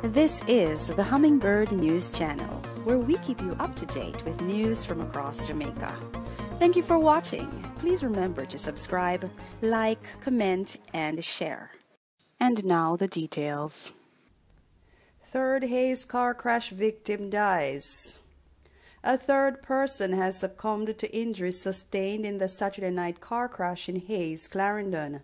This is the Hummingbird News Channel, where we keep you up to date with news from across Jamaica. Thank you for watching. Please remember to subscribe, like, comment, and share. And now the details. Third Hayes car crash victim dies. A third person has succumbed to injuries sustained in the Saturday night car crash in Hayes, Clarendon.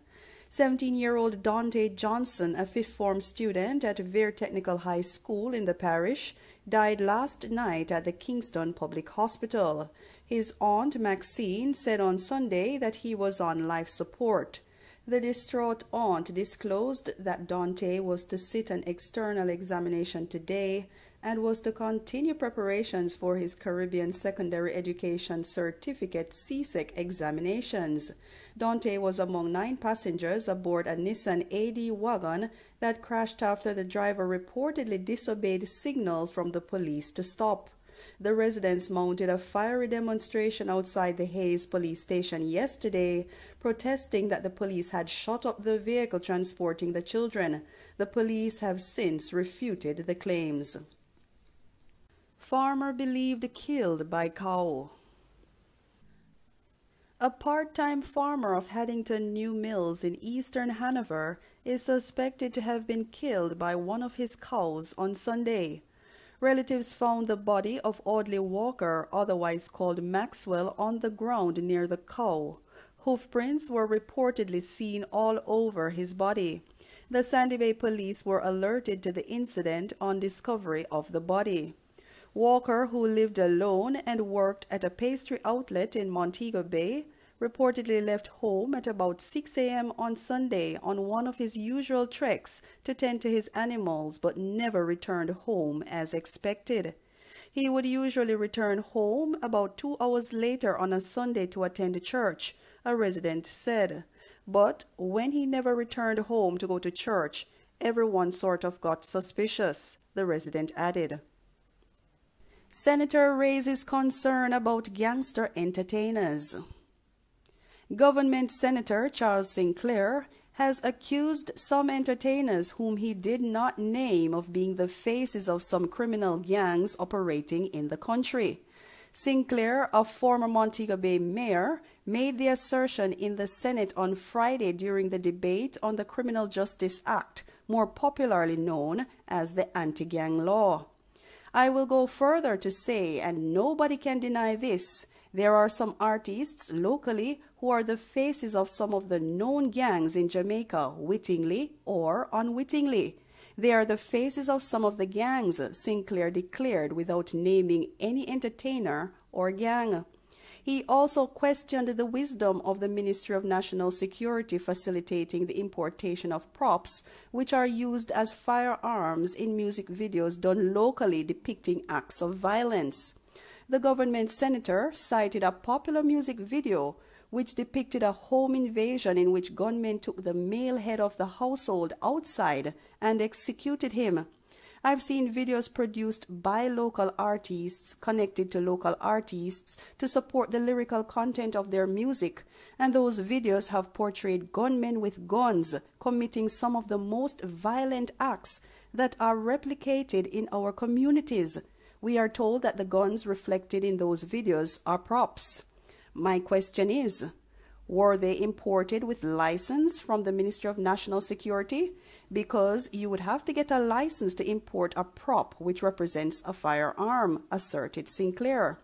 17-year-old Dante Johnson, a fifth-form student at Vere Technical High School in the parish, died last night at the Kingston Public Hospital. His aunt, Maxine, said on Sunday that he was on life support. The distraught aunt disclosed that Dante was to sit an external examination today and was to continue preparations for his Caribbean Secondary Education Certificate CSEC examinations. Dante was among 9 passengers aboard a Nissan AD wagon that crashed after the driver reportedly disobeyed signals from the police to stop. The residents mounted a fiery demonstration outside the Hayes police station yesterday, protesting that the police had shut up the vehicle transporting the children. The police have since refuted the claims. Farmer believed killed by cow. A part-time farmer of Haddington New Mills in eastern Hanover is suspected to have been killed by one of his cows on Sunday. Relatives found the body of Audley Walker, otherwise called Maxwell, on the ground near the cow. Hoofprints were reportedly seen all over his body. The Sandy Bay police were alerted to the incident on discovery of the body. Walker, who lived alone and worked at a pastry outlet in Montego Bay, reportedly left home at about 6 a.m. on Sunday on one of his usual treks to tend to his animals, but never returned home as expected. He would usually return home about 2 hours later on a Sunday to attend church, a resident said. But when he never returned home to go to church, everyone sort of got suspicious, the resident added. Senator raises concern about gangster entertainers. Government Senator Charles Sinclair has accused some entertainers whom he did not name of being the faces of some criminal gangs operating in the country. Sinclair, a former Montego Bay mayor, made the assertion in the Senate on Friday during the debate on the Criminal Justice Act, more popularly known as the anti-gang law. I will go further to say, and nobody can deny this, there are some artists locally who are the faces of some of the known gangs in Jamaica, wittingly or unwittingly. They are the faces of some of the gangs, Sinclair declared without naming any entertainer or gang. He also questioned the wisdom of the Ministry of National Security facilitating the importation of props, which are used as firearms in music videos done locally depicting acts of violence. The government senator cited a popular music video which depicted a home invasion in which gunmen took the male head of the household outside and executed him. I've seen videos produced by local artists connected to local artists to support the lyrical content of their music, and those videos have portrayed gunmen with guns committing some of the most violent acts that are replicated in our communities. We are told that the guns reflected in those videos are props. My question is, were they imported with license from the Ministry of National Security? Because you would have to get a license to import a prop which represents a firearm, asserted Sinclair.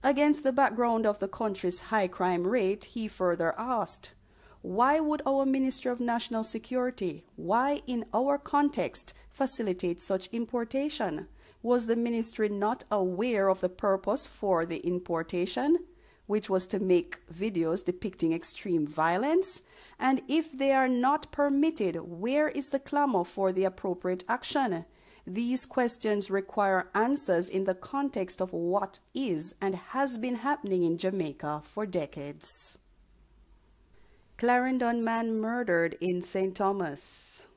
Against the background of the country's high crime rate, he further asked, why would our Ministry of National Security, why in our context, facilitate such importation? Was the ministry not aware of the purpose for the importation, which was to make videos depicting extreme violence? And if they are not permitted, where is the clamor for the appropriate action? These questions require answers in the context of what is and has been happening in Jamaica for decades. Clarendon man murdered in St. Thomas.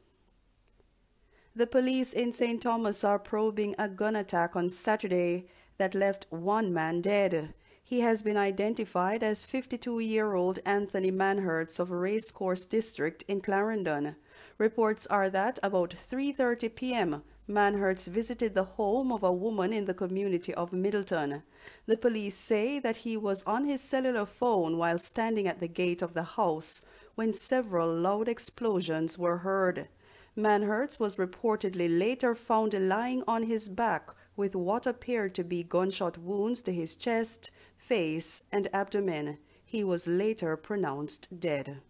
The police in St. Thomas are probing a gun attack on Saturday that left one man dead. He has been identified as 52-year-old Anthony Manhertz of Racecourse District in Clarendon. Reports are that about 3:30 p.m., Manhurts visited the home of a woman in the community of Middleton. The police say that he was on his cellular phone while standing at the gate of the house when several loud explosions were heard. Manhurts was reportedly later found lying on his back with what appeared to be gunshot wounds to his chest, face, and abdomen. He was later pronounced dead.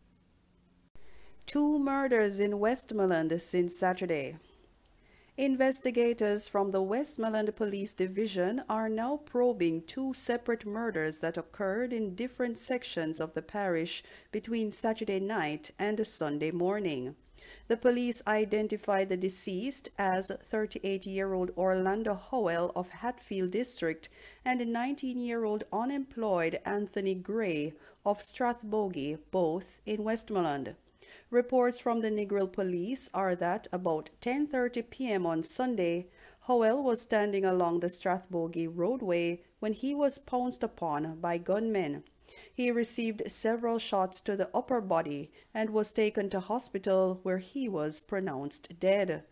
2 murders in Westmoreland since Saturday. Investigators from the Westmoreland Police Division are now probing 2 separate murders that occurred in different sections of the parish between Saturday night and Sunday morning. The police identified the deceased as 38-year-old Orlando Howell of Hatfield District and 19-year-old unemployed Anthony Gray of Strathbogie, both in Westmoreland. Reports from the Negril Police are that about 10:30 p.m. on Sunday, Howell was standing along the Strathbogie roadway when he was pounced upon by gunmen. He received several shots to the upper body and was taken to hospital where he was pronounced dead.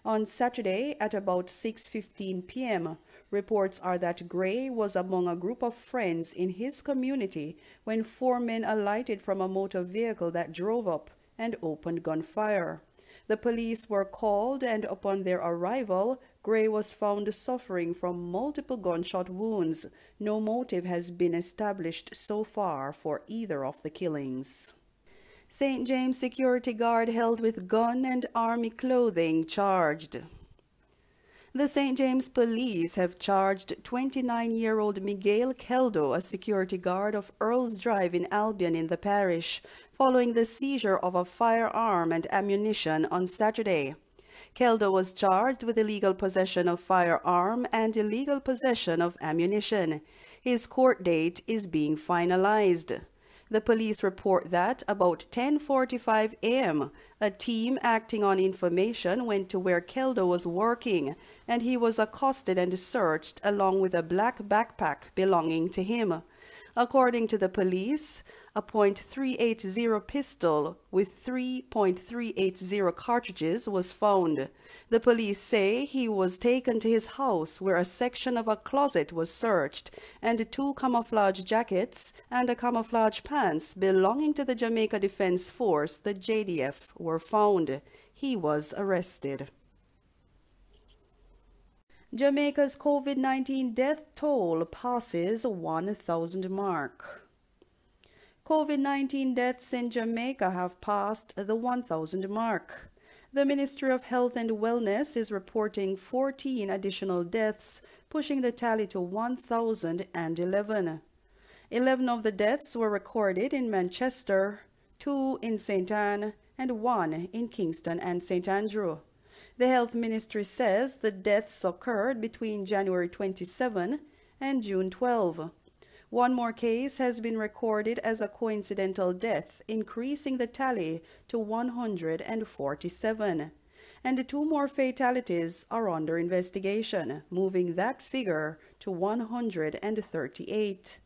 On Saturday at about 6:15 p.m., reports are that Gray was among a group of friends in his community when 4 men alighted from a motor vehicle that drove up and opened gunfire. The police were called, and upon their arrival, Gray was found suffering from multiple gunshot wounds. No motive has been established so far for either of the killings. St. James security guard held with gun and army clothing charged. The St. James Police have charged 29-year-old Miguel Keldo, a security guard of Earls Drive in Albion in the parish, following the seizure of a firearm and ammunition on Saturday. Keldo was charged with illegal possession of firearm and illegal possession of ammunition. His court date is being finalized. The police report that about 10:45 a.m., a team acting on information went to where Keldo was working, and he was accosted and searched along with a black backpack belonging to him. According to the police, a .380 pistol with 3.380 cartridges was found. The police say he was taken to his house where a section of a closet was searched and 2 camouflage jackets and a camouflage pants belonging to the Jamaica Defense Force, the JDF, were found. He was arrested. Jamaica's COVID-19 death toll passes 1,000 mark. COVID-19 deaths in Jamaica have passed the 1,000 mark. The Ministry of Health and Wellness is reporting 14 additional deaths, pushing the tally to 1,011. 11 of the deaths were recorded in Manchester, 2 in St. Anne, and 1 in Kingston and St. Andrew. The Health Ministry says the deaths occurred between January 27 and June 12. 1 more case has been recorded as a coincidental death, increasing the tally to 147. And 2 more fatalities are under investigation, moving that figure to 138.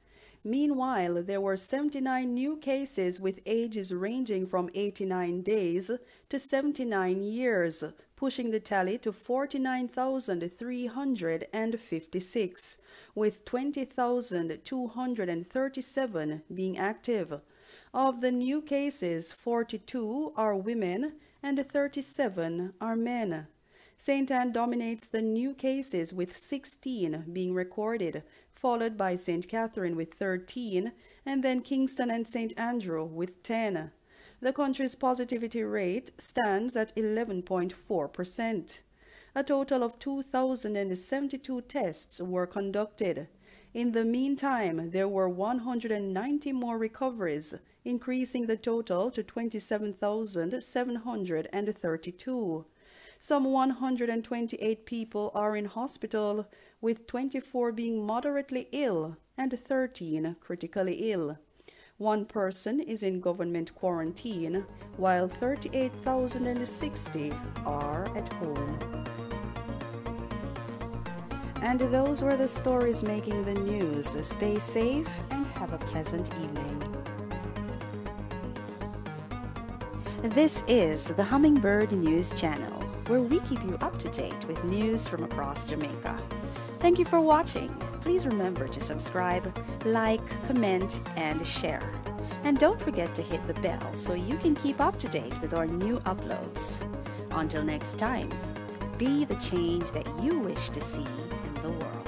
Meanwhile, there were 79 new cases with ages ranging from 89 days to 79 years, pushing the tally to 49,356, with 20,237 being active. Of the new cases, 42 are women and 37 are men. St. Anne dominates the new cases with 16 being recorded, followed by St. Catherine with 13, and then Kingston and St. Andrew with 10. The country's positivity rate stands at 11.4%. A total of 2,072 tests were conducted. In the meantime, there were 190 more recoveries, increasing the total to 27,732. Some 128 people are in hospital, with 24 being moderately ill and 13 critically ill. 1 person is in government quarantine, while 38,060 are at home. And those were the stories making the news. Stay safe and have a pleasant evening. This is the Hummingbird News Channel. where we keep you up to date with news from across Jamaica. Thank you for watching. Please remember to subscribe, like, comment, and share. And don't forget to hit the bell so you can keep up to date with our new uploads. Until next time, be the change that you wish to see in the world.